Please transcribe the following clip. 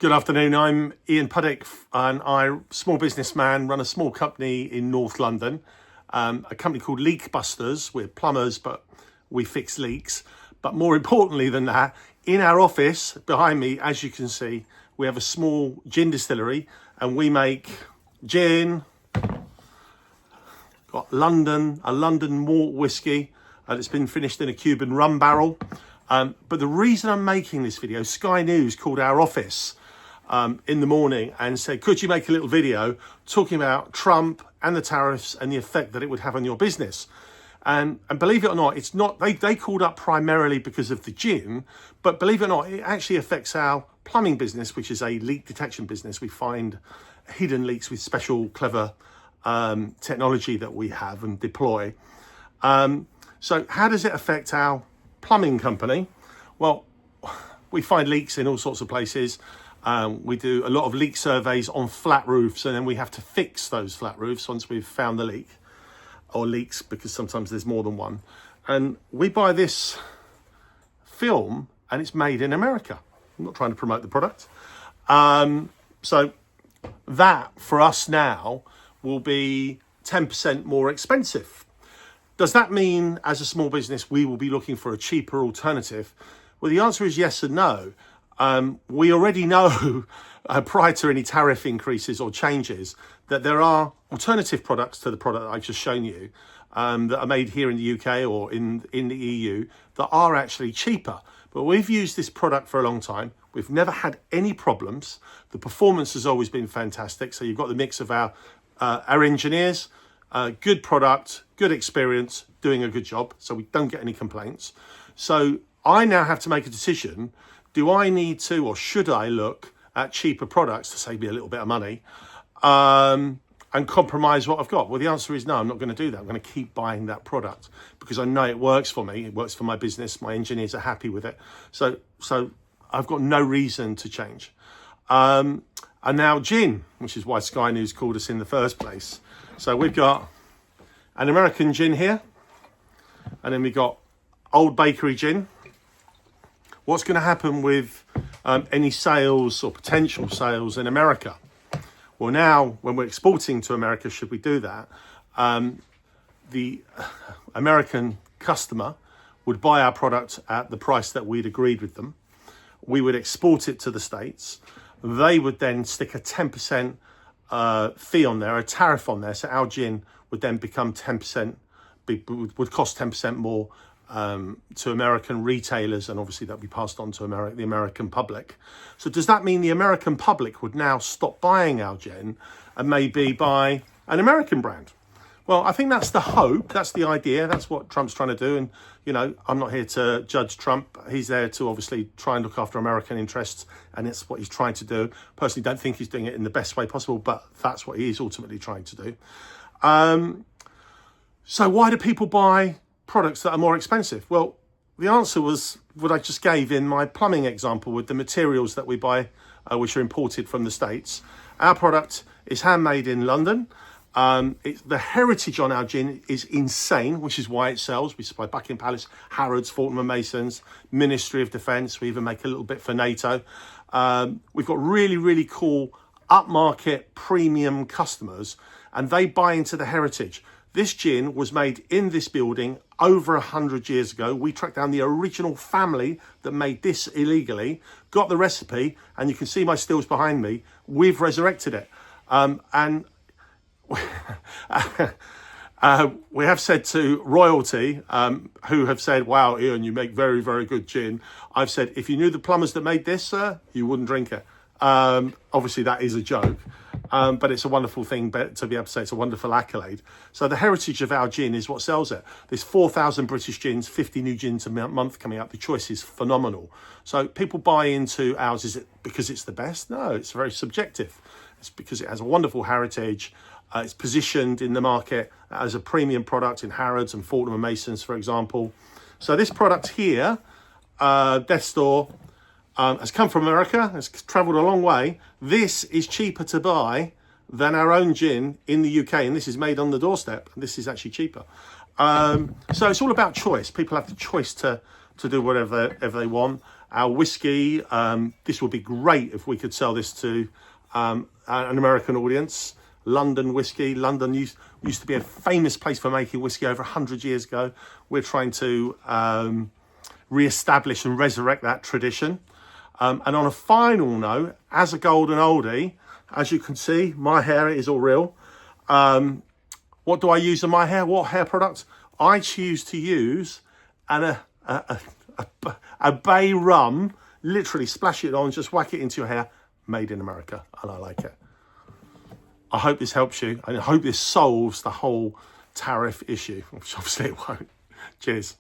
Good afternoon, I'm Ian Puddick and I'm a small businessman, run a small company in North London, a company called Leakbusters. We're plumbers, but we fix leaks. But more importantly than that, in our office behind me, as you can see, we have a small gin distillery and we make gin, got a London malt whiskey, and it's been finished in a Cuban rum barrel. But the reason I'm making this video, Sky News called our office in the morning and said, could you make a little video talking about Trump and the tariffs and the effect that it would have on your business? And believe it or not, it's not, they called up primarily because of the gin, but believe it or not, it actually affects our plumbing business, which is a leak detection business. We find hidden leaks with special, clever technology that we have and deploy. So how does it affect our plumbing company? Well, we find leaks in all sorts of places. We do a lot of leak surveys on flat roofs, and then we have to fix those flat roofs once we've found the leak, or leaks, because sometimes there's more than one. And we buy this film and it's made in America. I'm not trying to promote the product. So that for us now will be 10% more expensive. Does that mean as a small business we will be looking for a cheaper alternative? Well, the answer is yes and no. We already know prior to any tariff increases or changes that there are alternative products to the product that I've just shown you that are made here in the UK or in the EU that are actually cheaper. But we've used this product for a long time. We've never had any problems. The performance has always been fantastic. So you've got the mix of our engineers, good product, good experience, doing a good job. So we don't get any complaints. So I now have to make a decision. Do I need to, or should I look at cheaper products to save me a little bit of money and compromise what I've got? Well, the answer is no, I'm not going to do that. I'm going to keep buying that product because I know it works for me. It works for my business. My engineers are happy with it. So I've got no reason to change. And now gin, which is why Sky News called us in the first place. So we've got an American gin here, and then we've got Old Bakery gin. What's going to happen with any sales or potential sales in America? Well, now when we're exporting to America, should we do that, the American customer would buy our product at the price that we'd agreed with them. We would export it to the States. They would then stick a 10% fee on there, a tariff on there. So our gin would then become 10%, would cost 10% more to American retailers, and obviously that would be passed on to the American public. So does that mean the American public would now stop buying our gin and maybe buy an American brand? Well, I think that's the hope, that's the idea, that's what Trump's trying to do. And, you know, I'm not here to judge Trump. He's there to obviously try and look after American interests, and it's what he's trying to do. Personally, don't think he's doing it in the best way possible, but that's what he is ultimately trying to do. So why do people buy products that are more expensive? Well, the answer was what I just gave in my plumbing example with the materials that we buy, which are imported from the States. Our product is handmade in London. The heritage on our gin is insane, which is why it sells. We supply Buckingham Palace, Harrods, Fortnum & Masons, Ministry of Defence. We even make a little bit for NATO. We've got really, really cool upmarket premium customers, and they buy into the heritage. This gin was made in this building over 100 years ago. We tracked down the original family that made this illegally, got the recipe, and you can see my stills behind me. We've resurrected it. And we have said to royalty, who have said, wow, Ian, you make very, very good gin. I've said, if you knew the plumbers that made this, sir, you wouldn't drink it. Obviously, that is a joke. But it's a wonderful thing to be able to say it's a wonderful accolade. So the heritage of our gin is what sells it. There's 4,000 British gins, 50 new gins a month coming out. The choice is phenomenal. So people buy into ours. Is it because it's the best? No, it's very subjective. It's because it has a wonderful heritage. It's positioned in the market as a premium product in Harrods and Fortnum & Masons, for example. So this product here, Death Store, has come from America, has travelled a long way. This is cheaper to buy than our own gin in the UK, and this is made on the doorstep. This is actually cheaper. So it's all about choice. People have the choice to do whatever they want. our whiskey. This would be great if we could sell this to an American audience. London whiskey. London used to be a famous place for making whiskey over 100 years ago. We're trying to re-establish and resurrect that tradition. And on a final note, as a golden oldie, as you can see, my hair is all real. What do I use in my hair? What hair product? I choose to use a bay rum, literally splash it on, just whack it into your hair, made in America, and I like it. I hope this helps you, and I hope this solves the whole tariff issue, which obviously it won't. Cheers.